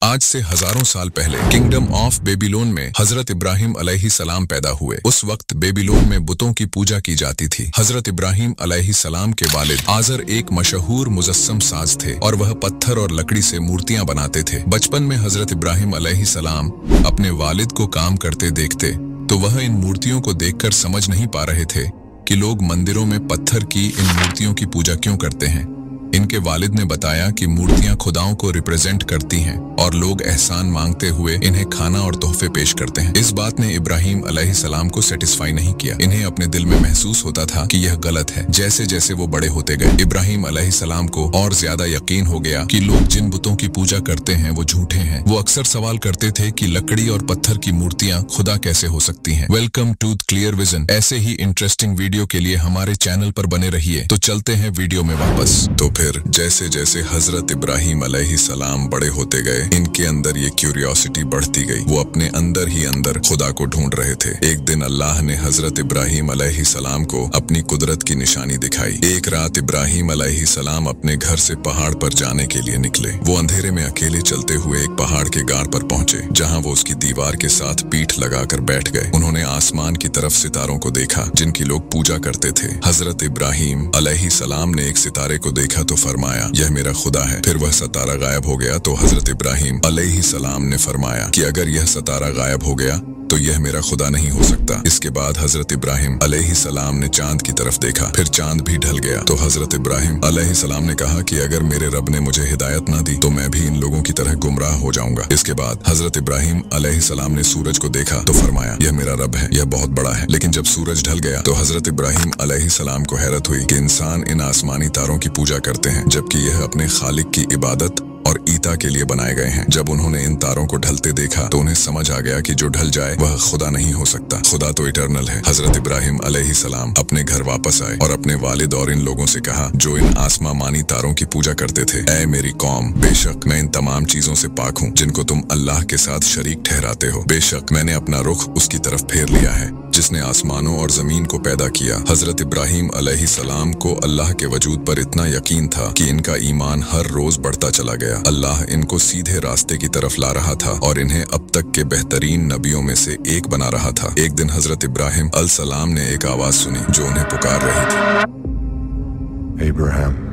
आज से हजारों साल पहले किंगडम ऑफ बेबीलोन में हजरत इब्राहिम अलैहिस्सलाम पैदा हुए। उस वक्त बेबीलोन में बुतों की पूजा की जाती थी। हजरत इब्राहिम अलैहिस्सलाम के वालिद आजर एक मशहूर मुजस्सम साज थे और वह पत्थर और लकड़ी से मूर्तियां बनाते थे। बचपन में हजरत इब्राहिम अलैहिस्सलाम अपने वालिद को काम करते देखते तो वह इन मूर्तियों को देखकर समझ नहीं पा रहे थे कि लोग मंदिरों में पत्थर की इन मूर्तियों की पूजा क्यों करते हैं। इनके वालिद ने बताया कि मूर्तियां खुदाओं को रिप्रेजेंट करती हैं और लोग एहसान मांगते हुए इन्हें खाना और तोहफे पेश करते हैं। इस बात ने इब्राहिम अलैहिस्सलाम को सेटिस्फाई नहीं किया। इन्हें अपने दिल में महसूस होता था कि यह गलत है। जैसे जैसे वो बड़े होते गए, इब्राहिम अलैहिस्सलाम को और ज्यादा यकीन हो गया कि लोग जिन बुतों की पूजा करते हैं वो झूठे हैं। वो अक्सर सवाल करते थे कि लकड़ी और पत्थर की मूर्तियां खुदा कैसे हो सकती हैं। Welcome to clear vision. ऐसे ही इंटरेस्टिंग वीडियो के लिए हमारे चैनल पर बने रहिए। तो चलते हैं वीडियो में वापस। तो फिर जैसे जैसे हजरत इब्राहिम अलैहिस्सलाम बड़े होते गए, इनके अंदर ये क्यूरियोसिटी बढ़ती गई। वो अपने अंदर ही अंदर खुदा को ढूंढ रहे थे। एक दिन अल्लाह ने हजरत इब्राहिम अलैहिस्सलाम को अपनी कुदरत की निशानी दिखाई। एक रात इब्राहिम अलैहिस्सलाम अपने घर से पहाड़ पर जाने के लिए निकले। वो अंधेरे में अकेले चलते हुए एक पहाड़ के गार पर पहुंचे, जहां वो उसकी दीवार के साथ पीठ लगाकर बैठ गए। उन्होंने आसमान की तरफ सितारों को देखा जिनकी लोग पूजा करते थे। हजरत इब्राहिम अलैहिस्सलाम ने एक सितारे को देखा तो फरमाया, यह मेरा खुदा है। फिर वह सितारा गायब हो गया तो हजरत इब्राहिम अलैहिस्सलाम ने फरमाया कि अगर यह सितारा गायब हो गया तो यह मेरा खुदा नहीं हो सकता। इसके बाद हजरत इब्राहिम अलैहिस्सलाम ने चांद की तरफ देखा, फिर चांद भी ढल गया तो हजरत इब्राहिम अलैहिस्सलाम ने कहा कि अगर मेरे रब ने मुझे हिदायत न दी तो मैं भी इन लोगों की तरह गुमराह हो जाऊंगा। इसके बाद हजरत इब्राहिम अलैहिस्सलाम ने सूरज को देखा तो फरमाया, यह मेरा रब है, यह बहुत बड़ा है। लेकिन जब सूरज ढल गया तो हजरत इब्राहिम अलैहिस्सलाम को हैरत हुई कि इंसान इन आसमानी तारों की पूजा करते हैं जबकि यह अपने खालिक की इबादत और ईता के लिए बनाए गए हैं। जब उन्होंने इन तारों को ढलते देखा तो उन्हें समझ आ गया कि जो ढल जाए वह खुदा नहीं हो सकता। खुदा तो इटर्नल है। हजरत इब्राहिम अलैहिस्सलाम अपने घर वापस आए और अपने वालिद और इन लोगों से कहा जो इन आसमानी तारों की पूजा करते थे, ऐ मेरी कौम, बेशक मैं इन तमाम चीजों से पाक हूँ जिनको तुम अल्लाह के साथ शरीक ठहराते हो। बेशक मैंने अपना रुख उसकी तरफ फेर लिया है जिसने आसमानों और जमीन को पैदा किया। हजरत इब्राहिम अलैहिस्सलाम को अल्लाह के वजूद पर इतना यकीन था कि इनका ईमान हर रोज बढ़ता चला गया। अल्लाह इनको सीधे रास्ते की तरफ ला रहा था और इन्हें अब तक के बेहतरीन नबियों में से एक बना रहा था। एक दिन हजरत इब्राहिम अलैहिस्सलाम ने एक आवाज सुनी जो उन्हें पुकार रही थी। Abraham.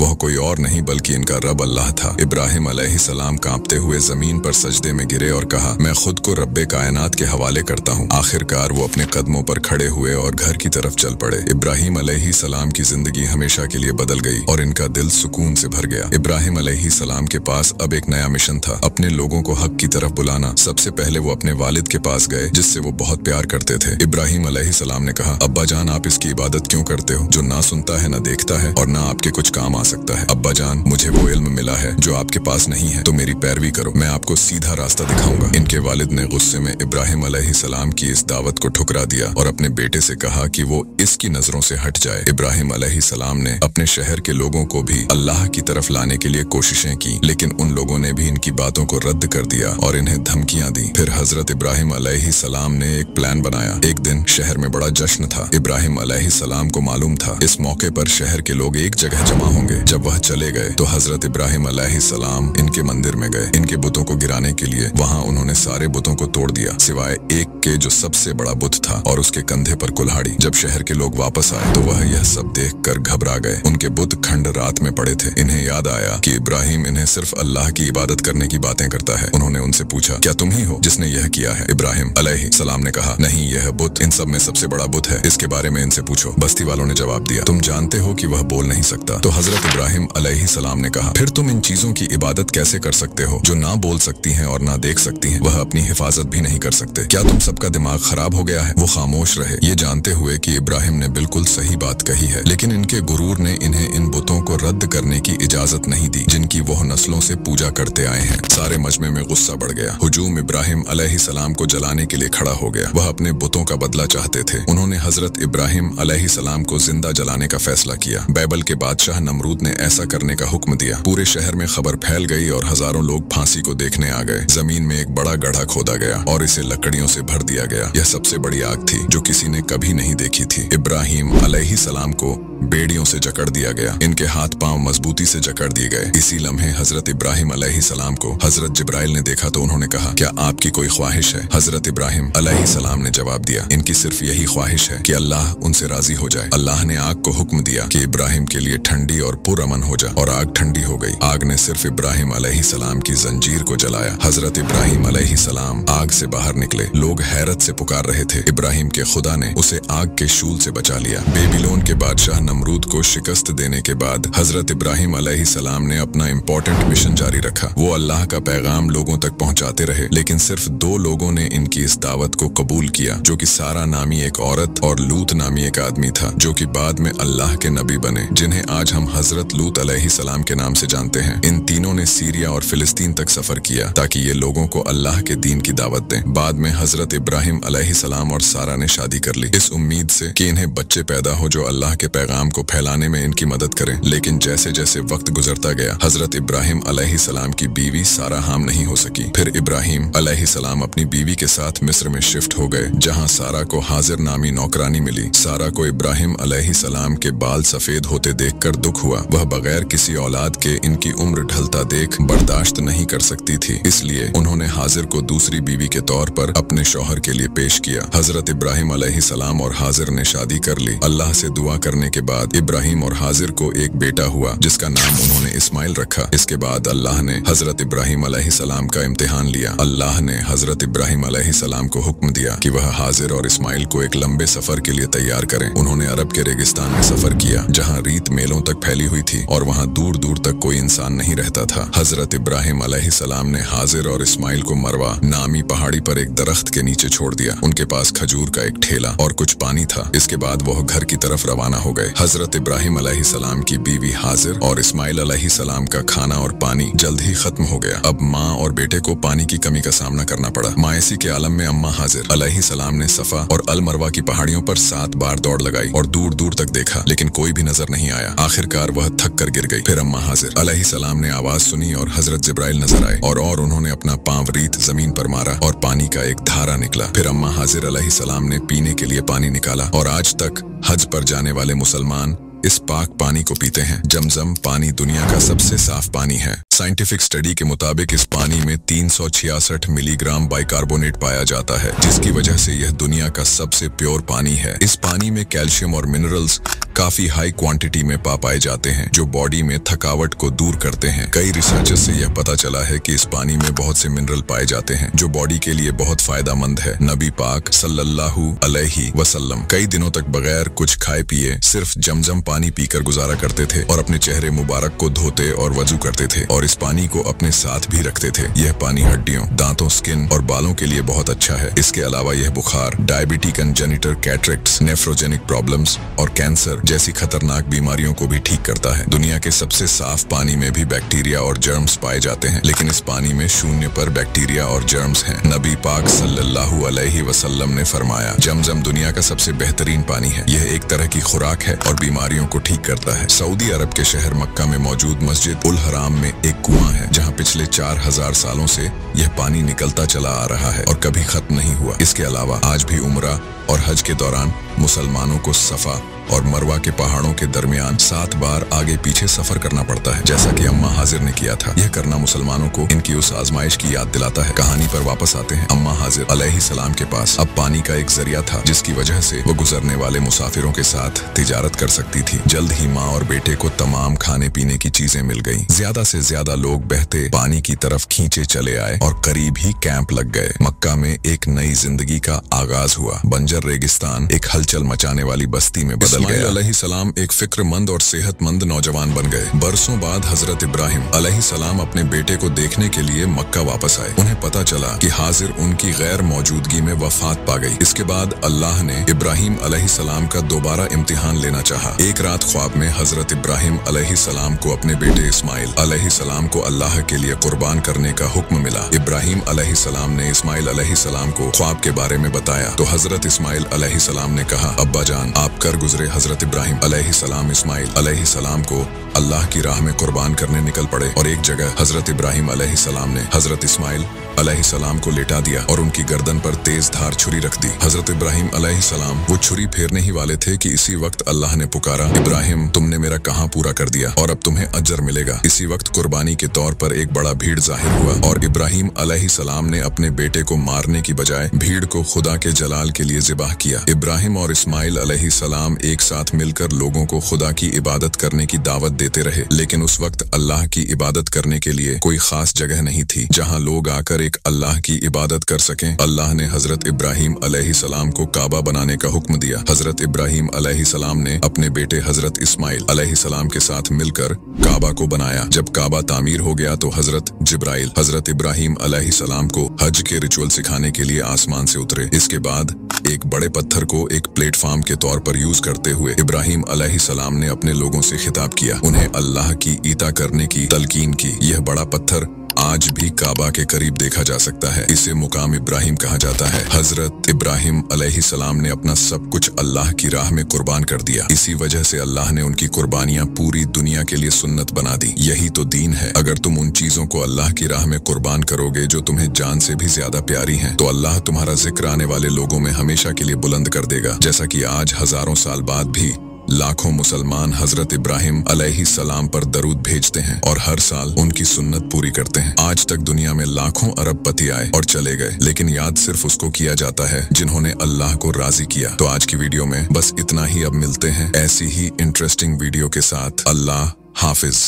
वह कोई और नहीं बल्कि इनका रब अल्लाह था। इब्राहिम अलैहिस्सलाम कांपते हुए जमीन पर सजदे में गिरे और कहा, मैं खुद को रब्बे कायनात के हवाले करता हूँ। आखिरकार वो अपने कदमों पर खड़े हुए और घर की तरफ चल पड़े। इब्राहिम अलैहिस्सलाम की जिंदगी हमेशा के लिए बदल गई और इनका दिल सुकून से भर गया। इब्राहिम अलैहिस्सलाम के पास अब एक नया मिशन था, अपने लोगों को हक की तरफ बुलाना। सबसे पहले वो अपने वालिद के पास गए जिससे वो बहुत प्यार करते थे। इब्राहिम अलैहिस्सलाम ने कहा, अब्बा जान, आप इसकी इबादत क्यों करते हो जो ना सुनता है, ना देखता है और ना आपके कुछ काम आ सकता है। अब्बा जान, मुझे वो इल्म मिला है जो आपके पास नहीं है, तो मेरी पैरवी करो, मैं आपको सीधा रास्ता दिखाऊंगा। इनके वालिद ने गुस्से में इब्राहिम अलैहिस्सलाम की इस दावत को ठुकरा दिया और अपने बेटे से कहा कि वो इसकी नजरों से हट जाए। इब्राहिम अलैहिस्सलाम ने अपने शहर के लोगों को भी अल्लाह की तरफ लाने के लिए कोशिशें की, लेकिन उन लोगों ने भी इनकी बातों को रद्द कर दिया और इन्हें धमकियां दी। फिर हजरत इब्राहिम अलैहिस्सलाम ने एक प्लान बनाया। एक दिन शहर में बड़ा जश्न था। इब्राहिम अलैहिस्सलाम को मालूम था इस मौके पर शहर के लोग एक जगह जमा होंगे। जब वह चले गए तो हजरत इब्राहिम अलैहिस्सलाम इनके मंदिर में गए। इनके बुतों को गिराने के लिए वहां उन्होंने सारे बुतों को तोड़ दिया सिवाय एक के जो सबसे बड़ा बुत था और उसके कंधे पर कुल्हाड़ी। जब शहर के लोग वापस आए तो वह यह सब देखकर घबरा गए। उनके बुत खंड रात में पड़े थे। इन्हें याद आया कि इब्राहिम इन्हें सिर्फ अल्लाह की इबादत करने की बातें करता है। उन्होंने उनसे पूछा, क्या तुम ही हो जिसने यह किया है? इब्राहिम अलैहिस्सलाम ने कहा, नहीं, यह बुत इन सब में सबसे बड़ा बुत है, इसके बारे में इनसे पूछो। बस्ती वालों ने जवाब दिया, तुम जानते हो कि वह बोल नहीं सकता। तो हजरत इब्राहिम अलैहिस्सलाम ने कहा, फिर तुम इन चीजों की इबादत कैसे कर सकते हो जो ना बोल सकती हैं और ना देख सकती हैं? वह अपनी हिफाजत भी नहीं कर सकते। क्या तुम सबका दिमाग खराब हो गया है? वो खामोश रहे, ये जानते हुए कि इब्राहिम ने बिल्कुल सही बात कही है, लेकिन इनके गुरूर ने इन्हें इन बुतों को रद्द करने की इजाजत नहीं दी जिनकी वह नस्लों से पूजा करते आए हैं। सारे मजमे में गुस्सा बढ़ गया। हुजूम इब्राहिम अलैहिस्सलाम को जलाने के लिए खड़ा हो गया। वह अपने बुतों का बदला चाहते थे। उन्होंने हजरत इब्राहिम अलैहिस्सलाम को जिंदा जलाने का फैसला किया। बाइबल के बादशाह नमरूद नमरूद ने ऐसा करने का हुक्म दिया। पूरे शहर में खबर फैल गई और हजारों लोग फांसी को देखने आ गए। जमीन में एक बड़ा गड्ढा खोदा गया और इसे लकड़ियों से भर दिया गया। यह सबसे बड़ी आग थी जो किसी ने कभी नहीं देखी थी। इब्राहिम अलैहिस्सलाम को बेड़ियों से जकड़ दिया गया। इनके हाथ पांव मजबूती से जकड़ दिए गए। इसी लम्हे हजरत इब्राहिम अलैहिस्सलाम को हजरत जिब्राइल ने देखा तो उन्होंने कहा, क्या आपकी कोई ख्वाहिश है? हजरत इब्राहिम अलैहिस्सलाम ने जवाब दिया, इनकी सिर्फ यही ख्वाहिश है कि अल्लाह उनसे राजी हो जाए। अल्लाह ने आग को हुक्म दिया कि इब्राहिम के लिए ठंडी और पुरअमन हो जा, और आग ठंडी हो गई। आग ने सिर्फ इब्राहिम अलैहिस्सलाम की जंजीर को जलाया। हजरत इब्राहिम अलैहिस्सलाम आग से बाहर निकले। लोग हैरत से पुकार रहे थे। इब्राहिम के खुदा ने उसे आग के शूल से बचा लिया। बेबीलोन के बादशाह नमरूद को शिकस्त देने के बाद हजरत इब्राहिम अलैहिस्सलाम ने अपना इम्पोर्टेंट मिशन जारी रखा। वो अल्लाह का पैगाम लोगों तक पहुंचाते रहे, लेकिन सिर्फ 2 लोगों ने इनकी इस दावत को कबूल किया, जो कि सारा नामी एक औरत और लूत नामी एक आदमी था, जो कि बाद में अल्लाह के नबी बने, जिन्हें आज हम हजरत लूत अलैहिस्सलाम के नाम से जानते हैं। इन तीनों ने सीरिया और फिलिस्तीन तक सफर किया ताकि ये लोगों को अल्लाह के दीन की दावत दें। बाद में हजरत इब्राहिम अलैहिस्सलाम और सारा ने शादी कर ली, इस उम्मीद से कि इन्हें बच्चे पैदा हो जो अल्लाह के पैगाम को फैलाने में इनकी मदद करें। लेकिन जैसे जैसे वक्त गुजरता गया, हजरत इब्राहिम अलैहिस्सलाम की बीवी सारा हाम नहीं हो सकी। फिर इब्राहिम अलैहिस्सलाम अपनी बीवी के साथ मिस्र में शिफ्ट हो गए, जहां सारा को हाजिर नामी नौकरानी मिली। सारा को इब्राहिम अलैहिस्सलाम के बाल सफेद होते देखकर दुख हुआ। वह बगैर किसी औलाद के इनकी उम्र ढलता देख बर्दाश्त नहीं कर सकती थी, इसलिए उन्होंने हाजिर को दूसरी बीवी के तौर पर अपने शौहर के लिए पेश किया। हजरत इब्राहिम अलैहिस्सलाम और हाजिर ने शादी कर ली। अल्लाह से दुआ करने के बाद इब्राहिम और हाजिर को एक बेटा हुआ, जिसका नाम उन्होंने इस्माइल रखा। इसके बाद अल्लाह ने हजरत इब्राहिम अलैहिस्सलाम का इम्तिहान लिया। अल्लाह ने हजरत इब्राहिम अलैहिस्सलाम को हुक्म दिया कि वह हाजिर और इस्माइल को एक लंबे सफर के लिए तैयार करें। उन्होंने अरब के रेगिस्तान में सफर किया, जहाँ रीत मेलों तक फैली हुई थी और वहाँ दूर दूर तक कोई इंसान नहीं रहता था। हजरत इब्राहिम अलैहिस्सलाम ने हाजिर और इस्माइल को मरवा नामी पहाड़ी पर एक दरख्त के नीचे छोड़ दिया। उनके पास खजूर का एक ठेला और कुछ पानी था। इसके बाद वह घर की तरफ रवाना हो गए। हजरत इब्राहिम अलैहिस्सलाम की बीवी हाजिर और इस्माइल अलैहिस्सलाम का खाना और पानी जल्द ही खत्म हो गया। अब माँ और बेटे को पानी की कमी का सामना करना पड़ा। मायसी के आलम में अम्मा हाजिर अलैहिस्सलाम ने सफा और अल मरवा की पहाड़ियों पर 7 बार दौड़ लगाई और दूर दूर तक देखा, लेकिन कोई भी नजर नहीं आया। आखिरकार वह थक कर गिर गई। फिर अम्मा हाजिर अलैहिस्सलाम ने आवाज सुनी और हजरत जिब्राइल नजर आए और उन्होंने अपना पांव रीत जमीन पर मारा और पानी का एक धारा निकला। फिर अम्मा हाजिर अलैहिस्सलाम ने पीने के लिए पानी निकाला और आज तक हज पर जाने वाले मुसलमान इस पाक पानी को पीते हैं। जमजम पानी दुनिया का सबसे साफ पानी है। साइंटिफिक स्टडी के मुताबिक इस पानी में 366 मिलीग्राम बाइकार्बोनेट पाया जाता है, जिसकी वजह से यह दुनिया का सबसे प्योर पानी है। इस पानी में कैल्शियम और मिनरल्स काफी हाई क्वांटिटी में पाए जाते हैं, जो बॉडी में थकावट को दूर करते हैं। कई रिसर्चेस से यह पता चला है कि इस पानी में बहुत से मिनरल पाए जाते हैं, जो बॉडी के लिए बहुत फायदेमंद है। नबी पाक सल्लल्लाहु अलैहि वसल्लम कई दिनों तक बगैर कुछ खाए पिए सिर्फ जमजम पानी पीकर गुजारा करते थे और अपने चेहरे मुबारक को धोते और वजू करते थे और इस पानी को अपने साथ भी रखते थे। यह पानी हड्डियों, दांतों, स्किन और बालों के लिए बहुत अच्छा है। इसके अलावा यह बुखार, डायबिटी कंजेनिटल कैटरेक्ट्स, नेफ्रोजेनिक प्रॉब्लम्स और कैंसर जैसी खतरनाक बीमारियों को भी ठीक करता है। दुनिया के सबसे साफ पानी में भी बैक्टीरिया और जर्म्स पाए जाते हैं, लेकिन इस पानी में 0 पर बैक्टीरिया और जर्म्स हैं। नबी पाक सल्लल्लाहु अलैहि वसल्लम ने फरमाया, जमजम दुनिया का सबसे बेहतरीन पानी है। यह एक तरह की खुराक है और बीमारियों को ठीक करता है। सऊदी अरब के शहर मक्का में मौजूद मस्जिद उल हराम में एक कुआं है, जहां पिछले 4000 सालों से यह पानी निकलता चला आ रहा है और कभी खत्म नहीं हुआ। इसके अलावा आज भी उम्रा और हज के दौरान मुसलमानों को सफा और मरवा के पहाड़ों के दरमियान 7 बार आगे पीछे सफर करना पड़ता है, जैसा कि अम्मा हाजिर ने किया था। यह करना मुसलमानों को इनकी उस आजमाइश की याद दिलाता है। कहानी पर वापस आते हैं। अम्मा हाजिर अलैहिस्सलाम के पास अब पानी का एक जरिया था, जिसकी वजह से वो गुजरने वाले मुसाफिरों के साथ तिजारत कर सकती थी। जल्द ही माँ और बेटे को तमाम खाने पीने की चीजें मिल गयी। ज्यादा से ज्यादा लोग बहते पानी की तरफ खींचे चले आए और करीब ही कैंप लग गए। मक्का में एक नई जिंदगी का आगाज हुआ। बंजर रेगिस्तान एक हलचल मचाने वाली बस्ती में बदल गया। अलैहिस्सलाम एक फिक्रमंद और सेहतमंद नौजवान बन गए। बरसों बाद हजरत इब्राहिम अलैहिस्सलाम अपने बेटे को देखने के लिए मक्का वापस आए। उन्हें पता चला कि हाजिर उनकी गैर मौजूदगी में वफात पा गई। इसके बाद अल्लाह ने इब्राहिम अलैहिस्सलाम का दोबारा इम्तिहान लेना चाहा। एक रात ख्वाब में हजरत इब्राहिम अलैहिस्सलाम को अपने बेटे इस्माइल अलैहिस्सलाम को अल्लाह के लिए कुर्बान करने का हुक्म मिला। इब्राहिम अलैहिस्सलाम ने इस्माइल अलैहिस्सलाम को ख्वाब के बारे में बताया तो हजरत इस्माइल इस्माइल अलैहिस्सलाम ने कहा, अब्बा जान, आप कर गुजरे हजरत इब्राहिम अलैहिस्सलाम इस्माइल अलैहिस्सलाम को अल्लाह की राह में कुर्बान करने निकल पड़े और एक जगह हजरत इब्राहिम अलैहिस्सलाम ने हजरत इस्माइल अलैहिस्सलाम को लेटा दिया और उनकी गर्दन पर तेज धार छुरी रख दी। हजरत इब्राहिम अलैहिस्सलाम वो छुरी फेरने ही वाले थे कि इसी वक्त अल्लाह ने पुकारा, इब्राहिम, तुमने मेरा कहां पूरा कर दिया और अब तुम्हें अजर मिलेगा। इसी वक्त कुर्बानी के तौर पर एक बड़ा भीड़ जाहिर हुआ और इब्राहिम अलैहिस्सलाम ने अपने बेटे को मारने की बजाय भीड़ को खुदा के जलाल के लिए ज़िबाह किया। इब्राहिम और इस्माइल अलैहिस्सलाम एक साथ मिलकर लोगों को खुदा की इबादत करने की दावत देते रहे, लेकिन उस वक्त अल्लाह की इबादत करने के लिए कोई खास जगह नहीं थी जहां लोग आकर एक अल्लाह की इबादत कर सकें। अल्लाह ने हजरत इब्राहिम अलैहिस्सलाम को काबा बनाने का हुक्म दिया। हजरत इब्राहिम अलैहिस्सलाम ने अपने बेटे हजरत इस्माइल अलैहिस्सलाम के साथ मिलकर काबा को बनाया। जब काबा तामीर हो गया तो हजरत जिब्राइल हजरत इब्राहिम अलैहिस्सलाम को हज के रिचुअल सिखाने के लिए आसमान से उतरे। इसके बाद एक बड़े पत्थर को एक प्लेटफॉर्म के तौर पर यूज करते हुए इब्राहिम अलैहिस्सलाम ने अपने लोगों से खिताब किया, उन्हें अल्लाह की ईता करने की तलकीन की। यह बड़ा पत्थर आज भी काबा के करीब देखा जा सकता है। इसे मुकाम इब्राहिम कहा जाता है। हजरत इब्राहिम अलैहिस्सलाम ने अपना सब कुछ अल्लाह की राह में कुर्बान कर दिया। इसी वजह से अल्लाह ने उनकी कुर्बानियां पूरी दुनिया के लिए सुन्नत बना दी। यही तो दीन है। अगर तुम उन चीजों को अल्लाह की राह में कुर्बान करोगे जो तुम्हें जान से भी ज्यादा प्यारी हैं, तो अल्लाह तुम्हारा जिक्र आने वाले लोगों में हमेशा के लिए बुलंद कर देगा। जैसा कि आज हजारों साल बाद भी लाखों मुसलमान हजरत इब्राहिम अलैहिस्सलाम पर दरूद भेजते हैं और हर साल उनकी सुन्नत पूरी करते हैं। आज तक दुनिया में लाखों अरबपति आए और चले गए, लेकिन याद सिर्फ उसको किया जाता है जिन्होंने अल्लाह को राजी किया। तो आज की वीडियो में बस इतना ही। अब मिलते हैं ऐसी ही इंटरेस्टिंग वीडियो के साथ। अल्लाह हाफिज।